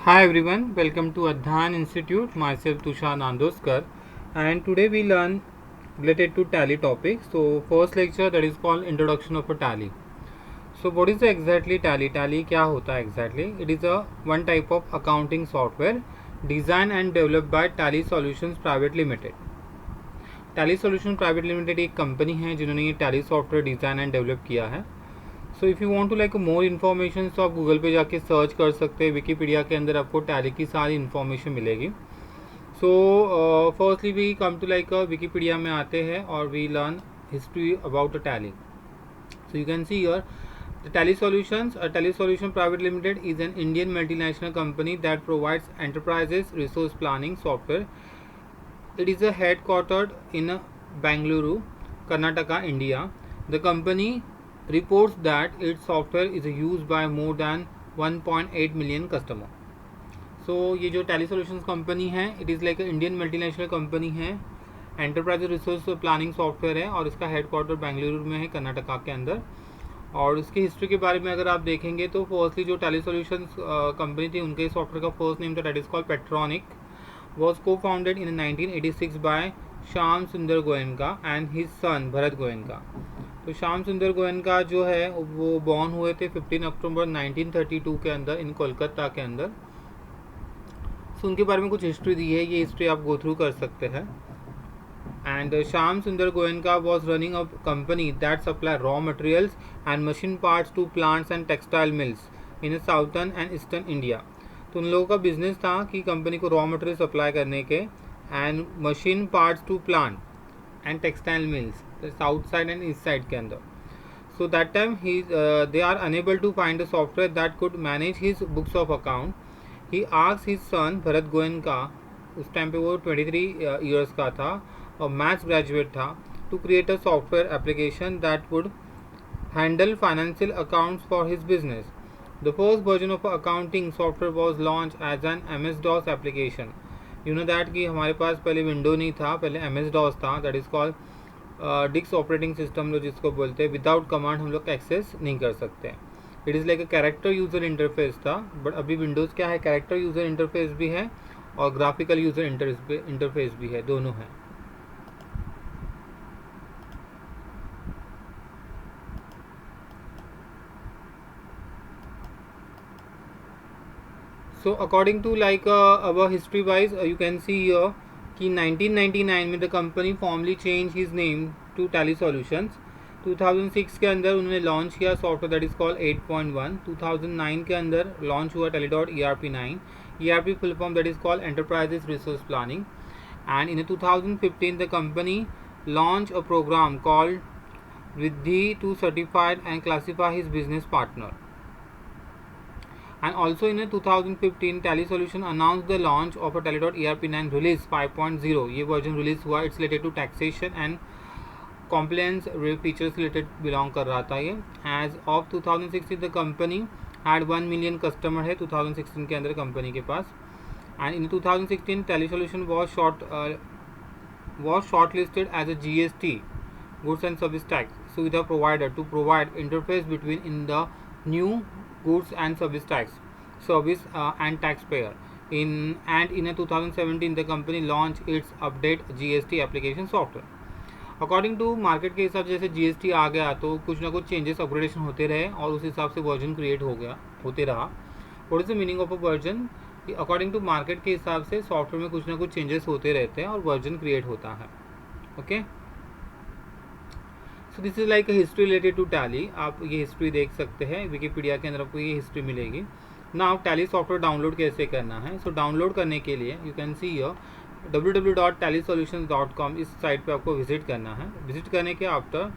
Hi everyone, welcome to Adhan Institute. Myself Tushar Nandoskar, and today we learn related to Tally topic. So first lecture that is called Introduction of a Tally. So what is the exactly Tally? Tally क्या होता है exactly? It is a one type of accounting software designed and developed by Tally Solutions Private Limited. Tally Solutions Private Limited एक company है जिन्होंने ये Tally software design and develop किया है. So if you want to like more information तो आप Google पे जाके सर्च कर सकते हैं. विकीपीडिया के अंदर आपको टैली की सारी इन्फॉर्मेशन मिलेगी. So firstly we come to like Wikipedia में आते हैं और we learn history about a Tally. So you can see here the Tally Solutions. Tally Solution Private Limited is an Indian multinational company that provides enterprises resource planning software. It is headquartered in Bangalore, Karnataka, India. The company reports that its software is used by more than 1.8 million customers. सो ये जो tally solutions company है, it is like Indian multinational company है. Enterprise resource planning software है और इसका headquarter Bengaluru में है, कर्नाटका के अंदर. और इसकी हिस्ट्री के बारे में अगर आप देखेंगे तो फर्स्टली जो टैली सॉल्यूशंस कंपनी थी उनके सॉफ्टवेयर का फर्स्ट नेम था दैट इज कॉल्ड पेट्रॉनिक. वॉज को founded in 1986 bye Shyam Sundar Goenka and his son Bharat Goenka. तो श्याम सुंदर गोयनका जो है वो बॉर्न हुए थे 15 अक्टूबर 1932 के अंदर इन कोलकाता के अंदर. सो उनके बारे में कुछ हिस्ट्री दी है, ये हिस्ट्री आप गो थ्रू कर सकते हैं. And Shyam Sundar Goenka was running a company that supply raw materials and machine parts to plants and textile mills in southern and eastern India. तो उन लोगों का बिजनेस था कि कंपनी को रॉ मटेरियल सप्लाई करने के and machine parts to plant and textile mills south side and east side के अंदर. So that time they are unable to find a software that could manage his books of account. He asked his son Bharat Goenka, उस time पे वो 23 years का था और maths graduate था, to create a software application that would handle financial accounts for his business. The first version of accounting software was launched as an MS-DOS application. You know that कि हमारे पास पहले window नहीं था, पहले MS-DOS था, that is called disk operating system लोग जिसको बोलते हैं. विदाउट कमांड हम लोग एक्सेस नहीं कर सकते. It is like a character user interface था. बट अभी विंडोज़ क्या है, कैरेक्टर यूज़र इंटरफेस भी है और ग्राफिकल यूज़र इंटरफेस भी है, दोनों है. So according to like our history wise you can see here कि 1999 में the company formally change his name to Tally Solutions. 2006 के अंदर उन्होंने लॉन्च किया सॉफ्टवेयर दैट इज कॉल्ड 8.1. 2009 के अंदर लॉन्च हुआ Tally dot ERP9. ERP full form that is called enterprises resource planning. And in 2015 the company launch a program called Riddhi to certify and classify his business partner. And also in 2015 Tally Solution announced the launch of a Tally ERP9 release 5.0. ये version release हुआ. It's related to taxation and compliance features related belong कर रहा था ये. As of 2016 the company had 1 million customer है 2016 के अंदर company के पास. And in 2016 Tally Solution was shortlisted as a GST goods and service tax सुविधा provider to provide interface between in the new goods and service tax service and taxpayer. In 2017 the company launched its update GST application software. According to market के हिसाब से जैसे GST आ गया तो कुछ ना कुछ चेंजेस अपग्रेडेशन होते रहे और उस हिसाब से वर्जन क्रिएट होते रहा. What is the meaning of a version? According to market के हिसाब से सॉफ्टवेयर में कुछ ना कुछ चेंजेस होते रहते हैं और वर्जन क्रिएट होता है. Okay, so this is like a history related to Tally. आप ये हिस्ट्री देख सकते हैं विकीपीडिया के अंदर, आपको ये हिस्ट्री मिलेगी. नाउ टैली सॉफ्टवेयर डाउनलोड कैसे करना है? सो डाउनलोड करने के लिए you can see here www.tallysolutions.com इस साइट पे आपको विजिट करना है. विजिट करने के after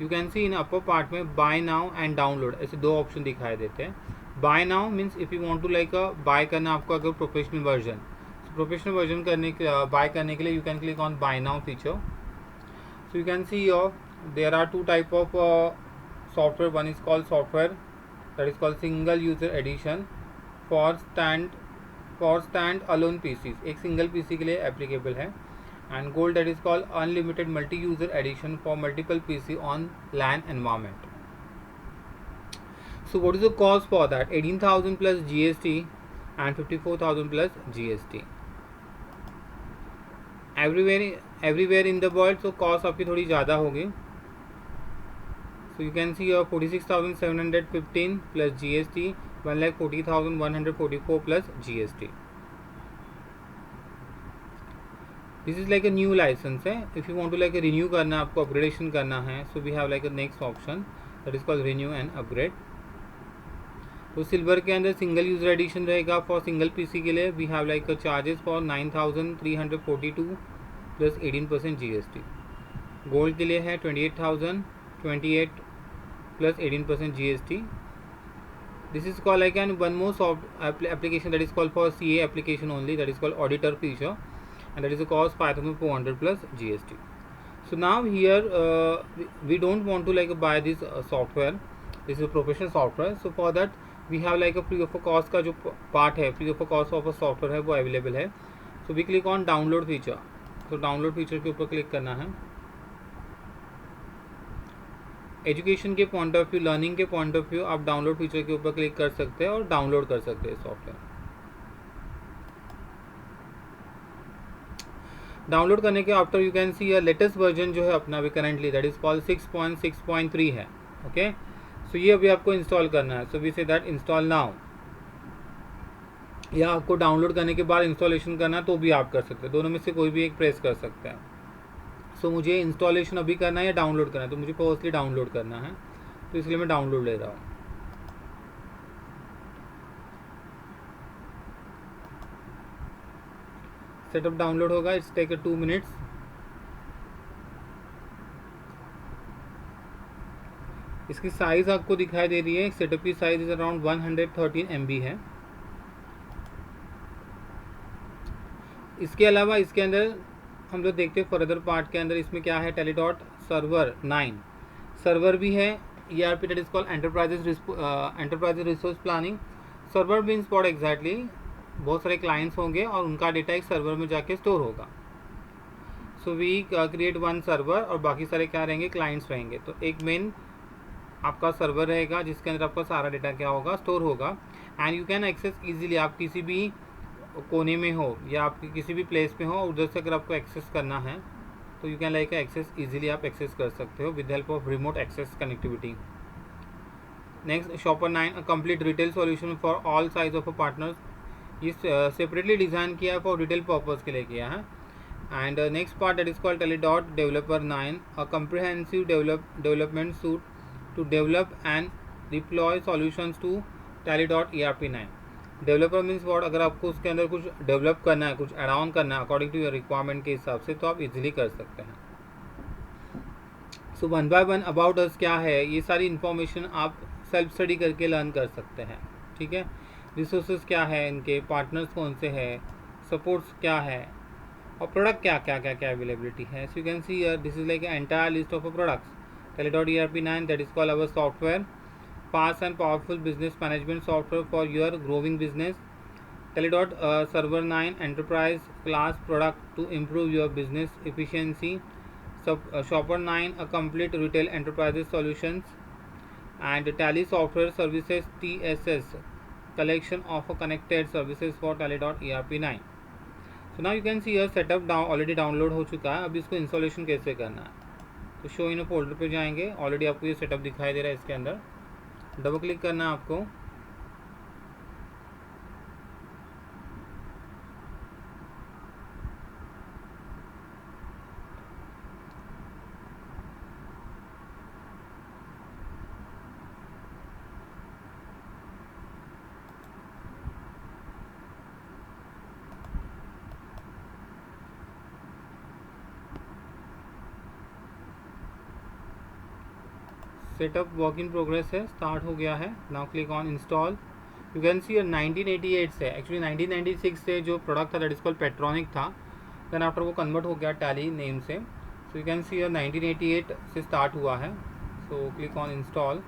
you can see in upper part में बाय नाउ एंड डाउनलोड ऐसे दो ऑप्शन दिखाई देते हैं. Buy now means if you want to like buy करना आपको अगर प्रोफेशनल वर्जन, प्रोफेशनल वर्जन करने के बाय करने के लिए you can click on buy now feature. So you can see your there are two type of software. One is called software that is called single user edition for stand alone PCs. एक single PC के लिए applicable है. And gold that is called unlimited multi user edition for multiple PC on LAN environment. So what is the cost for that? 18,000 plus GST and 54,000 plus GST. Everywhere in the world, so cost आपकी थोड़ी ज़्यादा होगी. So you can see 46,715 plus GST, 1,40,144 plus GST. This is like a new licence है. If you want to like renew करना, आपको upgradation करना है, so we have like a next option that is called renew and upgrade. तो silver के अंदर single user edition रहेगा for single PC के लिए. We have like charges for 9,342 plus 18% GST. Gold के लिए है 28,028 plus 18% GST. This is called like an one more soft application that is called for CA application only, that is called auditor feature, and that is a cost 5,400 plus GST. So now here we don't want to like buy this software. This is a professional software. So for that we have like a free of cost का जो part है, free of cost of a software है, वो available है. So we click on download feature. So download feature के ऊपर click करना है. एजुकेशन के पॉइंट ऑफ व्यू, लर्निंग के पॉइंट ऑफ व्यू, आप डाउनलोड फीचर के ऊपर क्लिक कर सकते हैं और डाउनलोड कर सकते हैं सॉफ्टवेयर. डाउनलोड करने के after you can C latest version जो है अपना अभी करेंटली, दैट इज कॉल्ड 6.6.3 है. ओके, सो ये अभी आपको इंस्टॉल करना है. So we say that install now, या आपको डाउनलोड करने के बाद इंस्टॉलेशन करना तो भी आप कर सकते हैं. दोनों में से कोई भी एक प्रेस कर सकते हैं. सो मुझे इंस्टॉलेशन अभी करना है या डाउनलोड करना है, तो मुझे फर्स्टली डाउनलोड करना है, तो इसलिए मैं डाउनलोड ले रहा हूँ. सेटअप डाउनलोड होगा, इट्स टेक 2 मिनट्स. इसकी साइज़ आपको दिखाई दे रही है. सेटअप की साइज़ इज अराउंड 113 MB है. इसके अलावा इसके अंदर हम लोग देखते हैं फर्दर पार्ट के अंदर इसमें क्या है. टेलीडॉट सर्वर 9 सर्वर भी है. ERP that is called enterprise resource planning. Server means what exactly, बहुत सारे क्लाइंट्स होंगे और उनका डेटा एक सर्वर में जाके स्टोर होगा. So we create one server और बाकी सारे क्या रहेंगे, क्लाइंट्स रहेंगे. तो एक मेन आपका सर्वर रहेगा जिसके अंदर आपका सारा डेटा क्या होगा, स्टोर होगा. And you can access easily. आप किसी भी कोने में हो या आपकी किसी भी प्लेस पे हो, उधर से अगर आपको एक्सेस करना है तो you can like access easily, आप एक्सेस कर सकते हो with help of remote access connectivity. Next shopper 9 complete retail solution for all size of partners. ये सेपरेटली डिज़ाइन किया है, फॉर रिटेल पर्पज़ के लिए किया है. And next part that is called Tally dot developer 9, a comprehensive development suite to develop and deploy solutions to Tally dot ERP 9. Developer means what, अगर आपको उसके अंदर कुछ डेवलप करना है, कुछ एड ऑन करना है अकॉर्डिंग टू योर रिक्वायरमेंट के हिसाब से, तो आप इजीली कर सकते हैं. So one by one about us क्या है, ये सारी इन्फॉर्मेशन आप सेल्फ स्टडी करके लर्न कर सकते हैं. ठीक है, रिसोर्सेज क्या है, इनके पार्टनर्स कौन से हैं, सपोर्ट्स क्या है, और प्रोडक्ट क्या अवेलेबिलिटी है. सो you can see this is like entire list of products. Teledot ERP 9 that is called our software, fast and powerful business management software for your growing business. Teledot Server 9 enterprise class product to improve your business efficiency. Shopper 9 a complete retail enterprises solutions. And Tally software services TSS collection of connected services for Teledot ERP 9. So now you can see your setup already download हो चुका है. अब इसको installation कैसे करना है, तो show in folder पे जाएंगे. ऑलरेडी आपको ये सेटअप दिखाई दे रहा है. इसके अंदर डबल क्लिक करना है आपको. सेटअप वर्क इन प्रोग्रेस है, स्टार्ट हो गया है. Now click on install. You can सी 1988 से, एक्चुअली 1996 से जो प्रोडक्ट था दैट इज कॉल्ड पेट्रॉनिक था, देन आफ्टर वो कन्वर्ट हो गया टैली नेम से. सो यू कैन सी 1988 से स्टार्ट हुआ है. So click on install.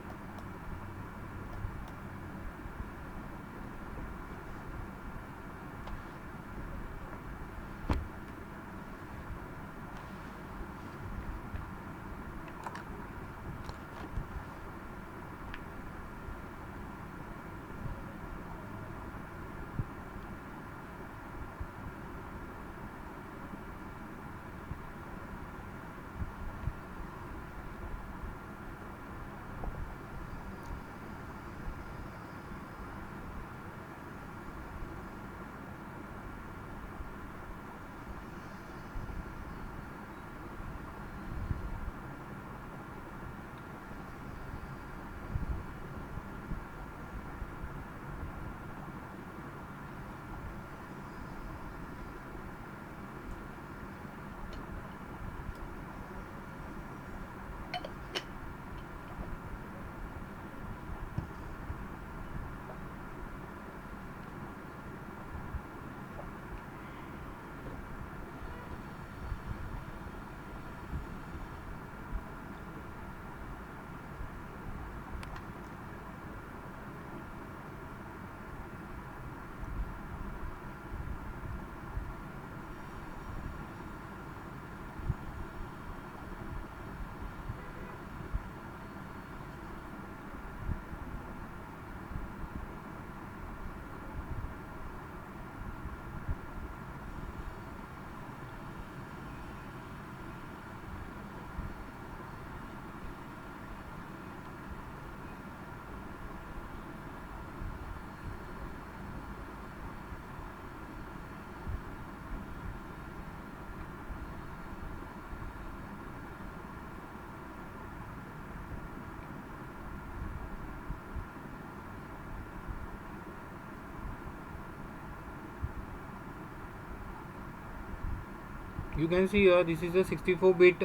You can see here this is a 64-bit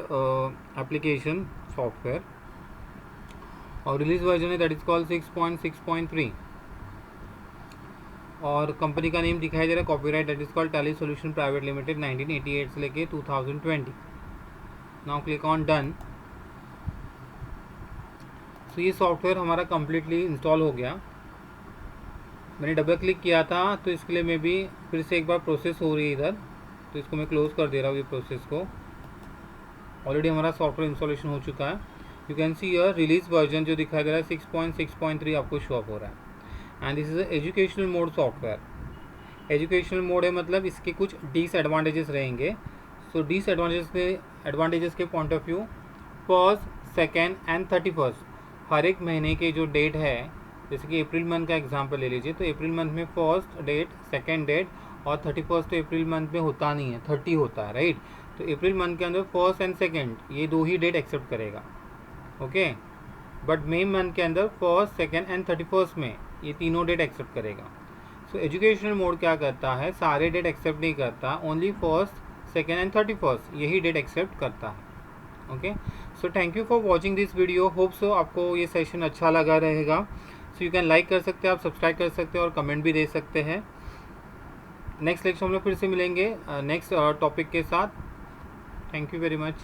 application software और रिलीज वर्जन है दैट इज कॉल्ड 6.6.3 और कंपनी का नेम दिखाई दे रहा है copyright that is called Tally solution private limited 1988 से लेके 2020. Now click on done. So ये सॉफ्टवेयर हमारा कम्प्लीटली इंस्टॉल हो गया. मैंने डबल क्लिक किया था तो इसके लिए मे बी फिर से एक बार प्रोसेस हो रही है इधर, तो इसको मैं क्लोज कर दे रहा हूँ ये प्रोसेस को. ऑलरेडी हमारा सॉफ्टवेयर इंस्टॉलेशन हो चुका है. You can see your release version जो दिखाई दे रहा है 6.6.3 आपको शो अप हो रहा है. And this is educational mode software. Educational mode है मतलब इसके कुछ डिसएडवांटेजेस रहेंगे. सो एडवांटेजेस के point of view, first, second and 31 हर एक महीने के जो डेट है, जैसे कि अप्रैल मंथ का एग्जांपल ले लीजिए, तो अप्रैल मंथ में फर्स्ट डेट, सेकेंड डेट और 31 तो अप्रैल मंथ में होता नहीं है, 30 होता है, राइट. तो अप्रैल मंथ के अंदर फर्स्ट एंड सेकेंड ये दो ही डेट एक्सेप्ट करेगा. ओके. बट मई मंथ के अंदर फर्स्ट, सेकेंड एंड 31 में ये तीनों डेट एक्सेप्ट करेगा. सो एजुकेशनल मोड क्या करता है, सारे डेट एक्सेप्ट नहीं करता, ओनली फर्स्ट, सेकेंड एंड 31 यही डेट एक्सेप्ट करता है. Okay. So thank you for watching this video. Hope so आपको ये सेशन अच्छा लगा रहेगा. सो यू कैन लाइक कर सकते हैं, आप सब्सक्राइब कर सकते हैं और कमेंट भी दे सकते हैं. नेक्स्ट लेक्चर हम लोग फिर से मिलेंगे नेक्स्ट टॉपिक के साथ. Thank you very much.